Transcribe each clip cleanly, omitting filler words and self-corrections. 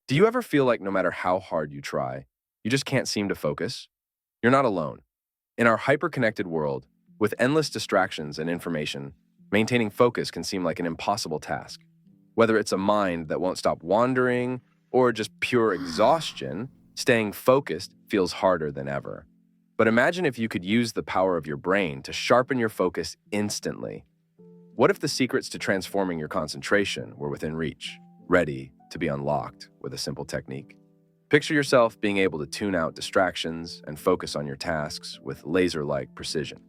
Do you ever feel like no matter how hard you try, you just can't seem to focus? You're not alone. In our hyper-connected world, with endless distractions and information, maintaining focus can seem like an impossible task. Whether it's a mind that won't stop wandering or just pure exhaustion, staying focused feels harder than ever. But imagine if you could use the power of your brain to sharpen your focus instantly. What if the secrets to transforming your concentration were within reach, ready to be unlocked with a simple technique? Picture yourself being able to tune out distractions and focus on your tasks with laser-like precision.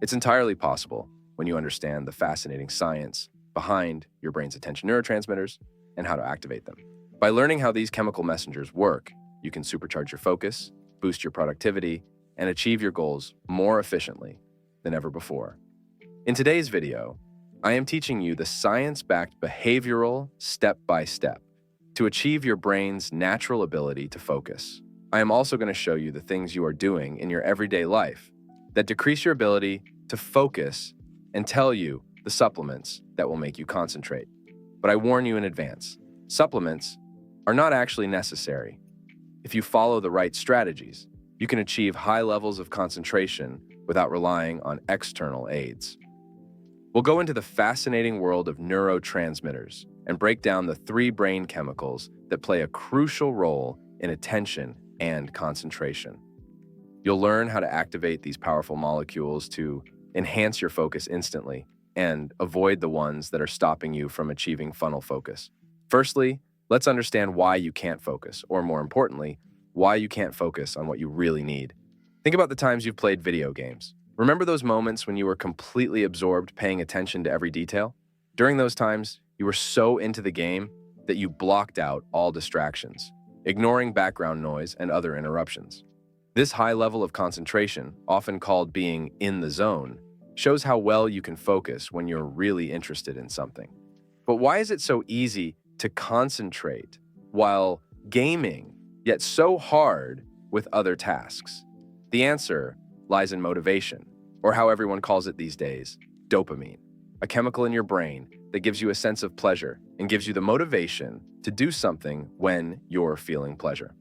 It's entirely possible when you understand the fascinating science behind your brain's attention neurotransmitters and how to activate them. By learning how these chemical messengers work, you can supercharge your focus, boost your productivity, and achieve your goals more efficiently than ever before. In today's video, I am teaching you the science-backed behavioral step-by-step to achieve your brain's natural ability to focus. I am also going to show you the things you are doing in your everyday life that decrease your ability to focus and tell you the supplements that will make you concentrate. But I warn you in advance, supplements are not actually necessary. If you follow the right strategies, you can achieve high levels of concentration without relying on external aids. We'll go into the fascinating world of neurotransmitters and break down the 3 brain chemicals that play a crucial role in attention and concentration. You'll learn how to activate these powerful molecules to enhance your focus instantly and avoid the ones that are stopping you from achieving funnel focus. Firstly, let's understand why you can't focus, or more importantly, why you can't focus on what you really need. Think about the times you've played video games. Remember those moments when you were completely absorbed paying attention to every detail? During those times, you were so into the game that you blocked out all distractions, ignoring background noise and other interruptions. This high level of concentration, often called being in the zone, shows how well you can focus when you're really interested in something. But why is it so easy to concentrate while gaming, yet so hard with other tasks? The answer lies in motivation, or how everyone calls it these days, dopamine, a chemical in your brain that gives you a sense of pleasure and gives you the motivation to do something when you're feeling pleasure.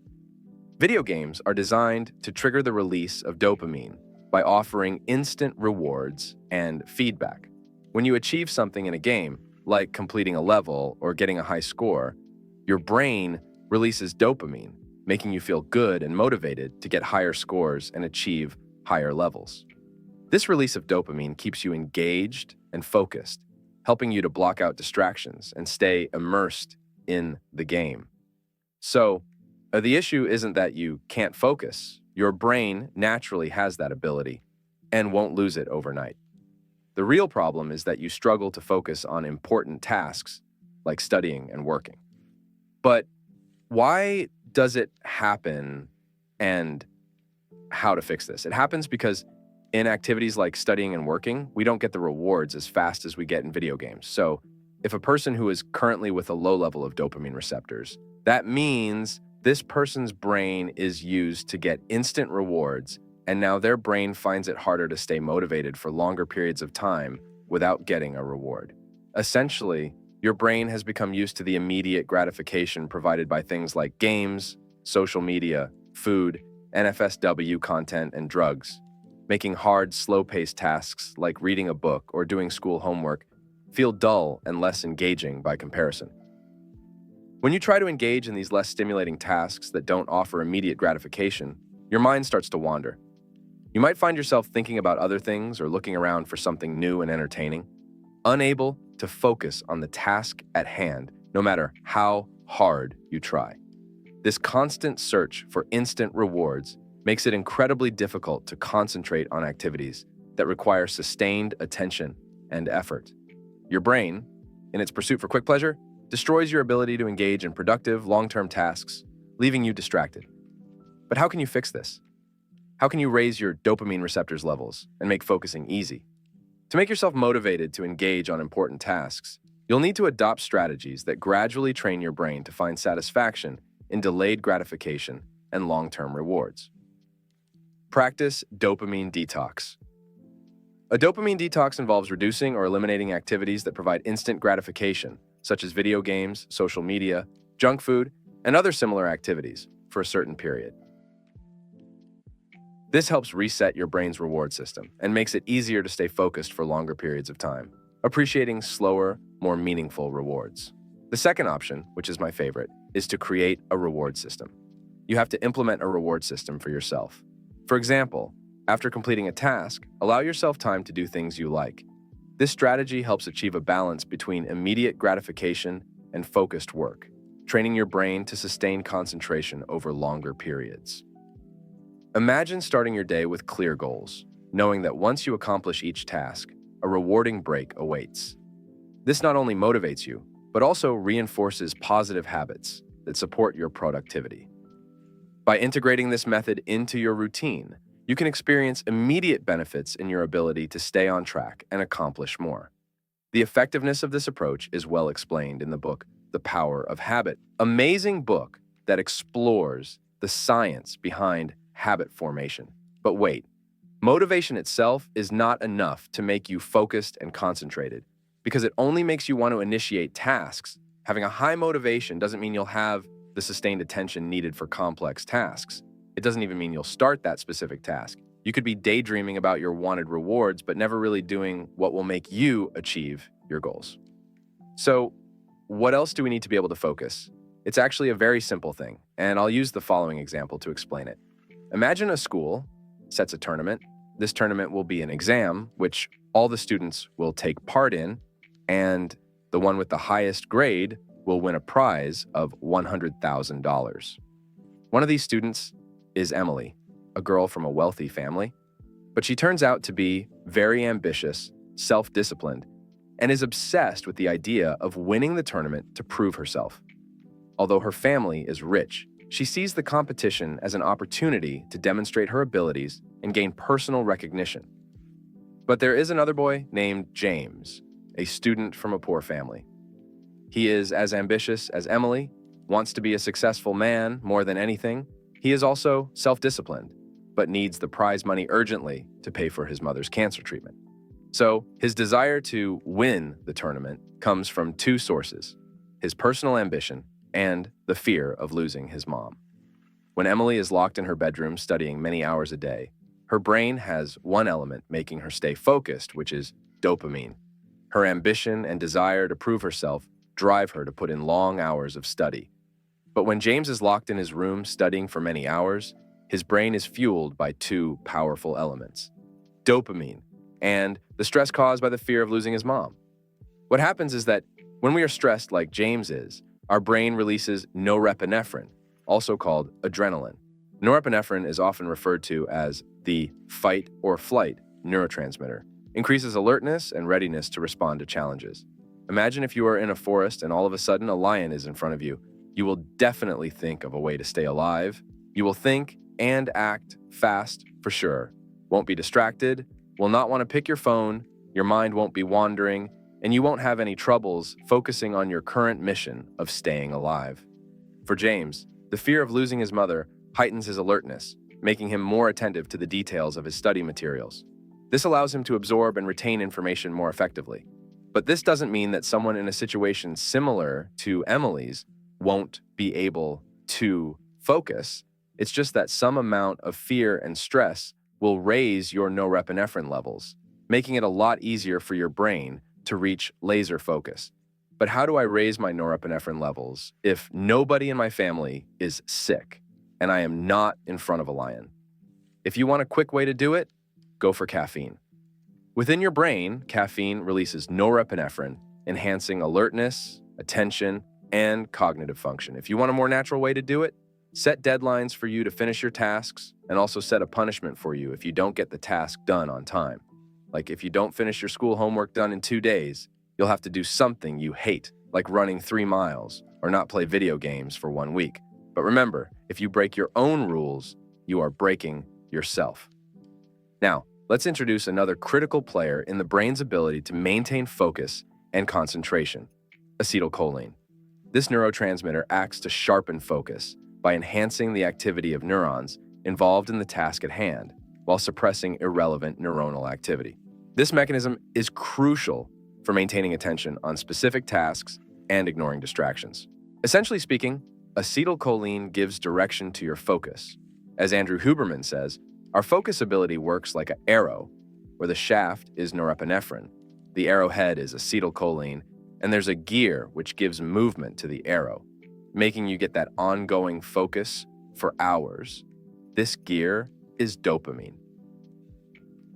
Video games are designed to trigger the release of dopamine by offering instant rewards and feedback. When you achieve something in a game, like completing a level or getting a high score, your brain releases dopamine, making you feel good and motivated to get higher scores and achieve higher levels. This release of dopamine keeps you engaged and focused, helping you to block out distractions and stay immersed in the game. So, the issue isn't that you can't focus. Your brain naturally has that ability and won't lose it overnight. The real problem is that you struggle to focus on important tasks like studying and working. But why does it happen, and how to fix this? It happens because in activities like studying and working, we don't get the rewards as fast as we get in video games. So if a person who is currently with a low level of dopamine receptors, that means this person's brain is used to get instant rewards, and now their brain finds it harder to stay motivated for longer periods of time without getting a reward. Essentially, your brain has become used to the immediate gratification provided by things like games, social media, food, NFSW content, and drugs, making hard, slow-paced tasks like reading a book or doing school homework feel dull and less engaging by comparison. When you try to engage in these less stimulating tasks that don't offer immediate gratification, your mind starts to wander. You might find yourself thinking about other things or looking around for something new and entertaining, unable to focus on the task at hand, no matter how hard you try. This constant search for instant rewards makes it incredibly difficult to concentrate on activities that require sustained attention and effort. Your brain, in its pursuit for quick pleasure, destroys your ability to engage in productive, long-term tasks, leaving you distracted. But how can you fix this? How can you raise your dopamine receptors levels and make focusing easy? To make yourself motivated to engage on important tasks, you'll need to adopt strategies that gradually train your brain to find satisfaction in delayed gratification and long-term rewards. Practice dopamine detox. A dopamine detox involves reducing or eliminating activities that provide instant gratification, such as video games, social media, junk food, and other similar activities for a certain period. This helps reset your brain's reward system and makes it easier to stay focused for longer periods of time, appreciating slower, more meaningful rewards. The second option, which is my favorite, is to create a reward system. You have to implement a reward system for yourself. For example, after completing a task, allow yourself time to do things you like. This strategy helps achieve a balance between immediate gratification and focused work, training your brain to sustain concentration over longer periods. Imagine starting your day with clear goals, knowing that once you accomplish each task, a rewarding break awaits. This not only motivates you, but also reinforces positive habits that support your productivity. By integrating this method into your routine, you can experience immediate benefits in your ability to stay on track and accomplish more. The effectiveness of this approach is well explained in the book, The Power of Habit, an amazing book that explores the science behind habit formation. But wait, motivation itself is not enough to make you focused and concentrated, because it only makes you want to initiate tasks. Having a high motivation doesn't mean you'll have the sustained attention needed for complex tasks. It doesn't even mean you'll start that specific task. You could be daydreaming about your wanted rewards, but never really doing what will make you achieve your goals. So, what else do we need to be able to focus? It's actually a very simple thing, and I'll use the following example to explain it. Imagine a school sets a tournament. This tournament will be an exam, which all the students will take part in, and the one with the highest grade will win a prize of $100,000. One of these students is Emily, a girl from a wealthy family, but she turns out to be very ambitious, self-disciplined, and is obsessed with the idea of winning the tournament to prove herself. Although her family is rich, she sees the competition as an opportunity to demonstrate her abilities and gain personal recognition. But there is another boy named James, a student from a poor family. He is as ambitious as Emily, wants to be a successful man more than anything. He is also self-disciplined, but needs the prize money urgently to pay for his mother's cancer treatment. So, his desire to win the tournament comes from two sources: his personal ambition and the fear of losing his mom. When Emily is locked in her bedroom studying many hours a day, her brain has one element making her stay focused, which is dopamine. Her ambition and desire to prove herself drive her to put in long hours of study. But when James is locked in his room studying for many hours, his brain is fueled by two powerful elements: dopamine and the stress caused by the fear of losing his mom. What happens is that when we are stressed like James is, our brain releases norepinephrine, also called adrenaline. Norepinephrine is often referred to as the fight or flight neurotransmitter, increases alertness and readiness to respond to challenges. Imagine if you are in a forest and all of a sudden a lion is in front of you. You will definitely think of a way to stay alive. You will think and act fast for sure. Won't be distracted, will not want to pick your phone, your mind won't be wandering, and you won't have any troubles focusing on your current mission of staying alive. For James, the fear of losing his mother heightens his alertness, making him more attentive to the details of his study materials. This allows him to absorb and retain information more effectively. But this doesn't mean that someone in a situation similar to Emily's won't be able to focus. It's just that some amount of fear and stress will raise your norepinephrine levels, making it a lot easier for your brain to reach laser focus. But how do I raise my norepinephrine levels if nobody in my family is sick and I am not in front of a lion? If you want a quick way to do it, go for caffeine. Within your brain, caffeine releases norepinephrine, enhancing alertness, attention, and cognitive function. If you want a more natural way to do it, set deadlines for you to finish your tasks, and also set a punishment for you if you don't get the task done on time. Like if you don't finish your school homework done in 2 days, you'll have to do something you hate, like running 3 miles or not play video games for 1 week. But remember, if you break your own rules, you are breaking yourself. Now, let's introduce another critical player in the brain's ability to maintain focus and concentration: acetylcholine. This neurotransmitter acts to sharpen focus by enhancing the activity of neurons involved in the task at hand while suppressing irrelevant neuronal activity. This mechanism is crucial for maintaining attention on specific tasks and ignoring distractions. Essentially speaking, Acetylcholine gives direction to your focus. As Andrew Huberman says, our focus ability works like an arrow, where the shaft is norepinephrine, the arrowhead is acetylcholine, and there's a gear which gives movement to the arrow, making you get that ongoing focus for hours. This gear is dopamine.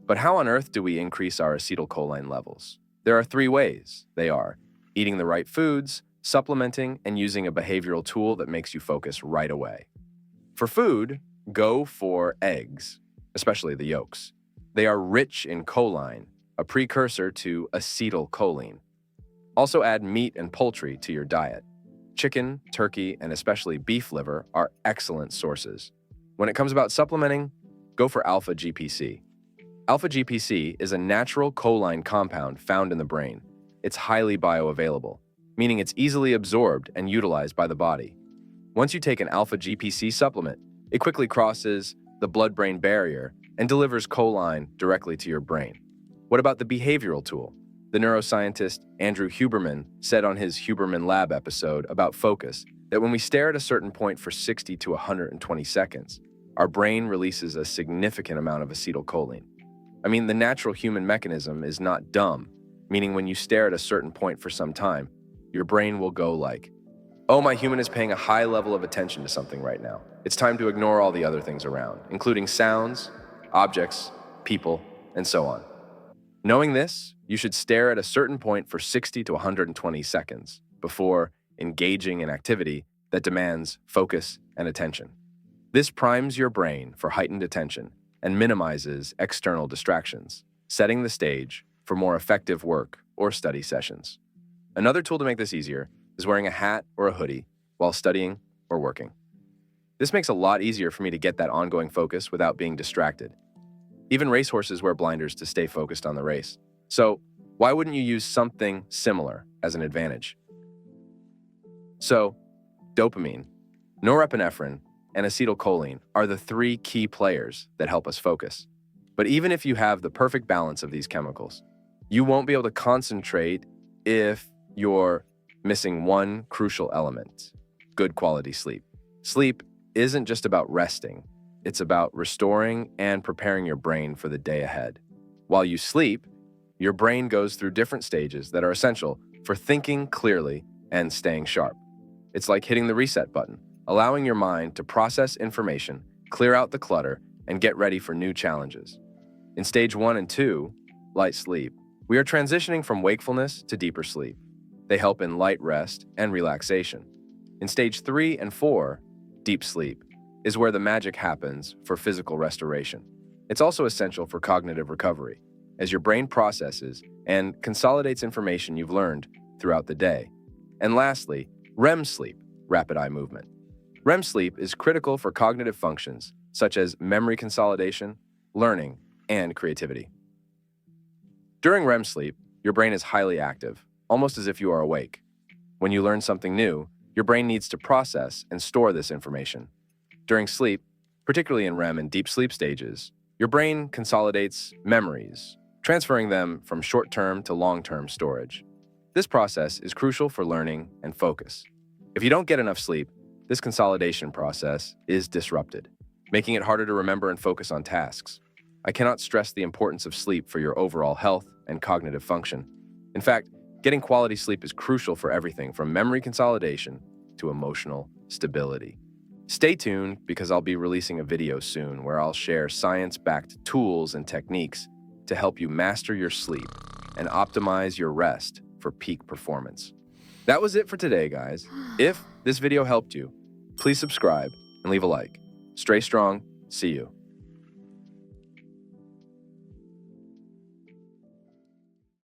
But how on earth do we increase our acetylcholine levels? There are 3 ways. They are eating the right foods, supplementing, and using a behavioral tool that makes you focus right away. For food, go for eggs, especially the yolks. They are rich in choline, a precursor to acetylcholine. Also add meat and poultry to your diet. Chicken, turkey, and especially beef liver are excellent sources. When it comes about supplementing, go for alpha GPC. Alpha GPC is a natural choline compound found in the brain. It's highly bioavailable, meaning it's easily absorbed and utilized by the body. Once you take an alpha GPC supplement, it quickly crosses the blood-brain barrier and delivers choline directly to your brain. What about the behavioral tool? The neuroscientist Andrew Huberman said on his Huberman Lab episode about focus that when we stare at a certain point for 60 to 120 seconds, our brain releases a significant amount of acetylcholine. I mean, the natural human mechanism is not dumb, meaning when you stare at a certain point for some time, your brain will go like, oh, my human is paying a high level of attention to something right now. It's time to ignore all the other things around, including sounds, objects, people, and so on. Knowing this, you should stare at a certain point for 60 to 120 seconds before engaging in activity that demands focus and attention. This primes your brain for heightened attention and minimizes external distractions, setting the stage for more effective work or study sessions. Another tool to make this easier is wearing a hat or a hoodie while studying or working. This makes it a lot easier for me to get that ongoing focus without being distracted. Even racehorses wear blinders to stay focused on the race. So, why wouldn't you use something similar as an advantage? So, dopamine, norepinephrine, and acetylcholine are the 3 key players that help us focus. But even if you have the perfect balance of these chemicals, you won't be able to concentrate if you're missing one crucial element: good quality sleep. Sleep isn't just about resting. It's about restoring and preparing your brain for the day ahead. While you sleep, your brain goes through different stages that are essential for thinking clearly and staying sharp. It's like hitting the reset button, allowing your mind to process information, clear out the clutter, and get ready for new challenges. In stage 1 and 2, light sleep, we are transitioning from wakefulness to deeper sleep. They help in light rest and relaxation. In stage 3 and 4, deep sleep, is where the magic happens for physical restoration. It's also essential for cognitive recovery, as your brain processes and consolidates information you've learned throughout the day. And lastly, REM sleep, rapid eye movement. REM sleep is critical for cognitive functions such as memory consolidation, learning, and creativity. During REM sleep, your brain is highly active, almost as if you are awake. When you learn something new, your brain needs to process and store this information. During sleep, particularly in REM and deep sleep stages, your brain consolidates memories, transferring them from short-term to long-term storage. This process is crucial for learning and focus. If you don't get enough sleep, this consolidation process is disrupted, making it harder to remember and focus on tasks. I cannot stress the importance of sleep for your overall health and cognitive function. In fact, getting quality sleep is crucial for everything from memory consolidation to emotional stability. Stay tuned because I'll be releasing a video soon where I'll share science-backed tools and techniques to help you master your sleep and optimize your rest for peak performance. That was it for today, guys. If this video helped you, please subscribe and leave a like. Stay strong. See you.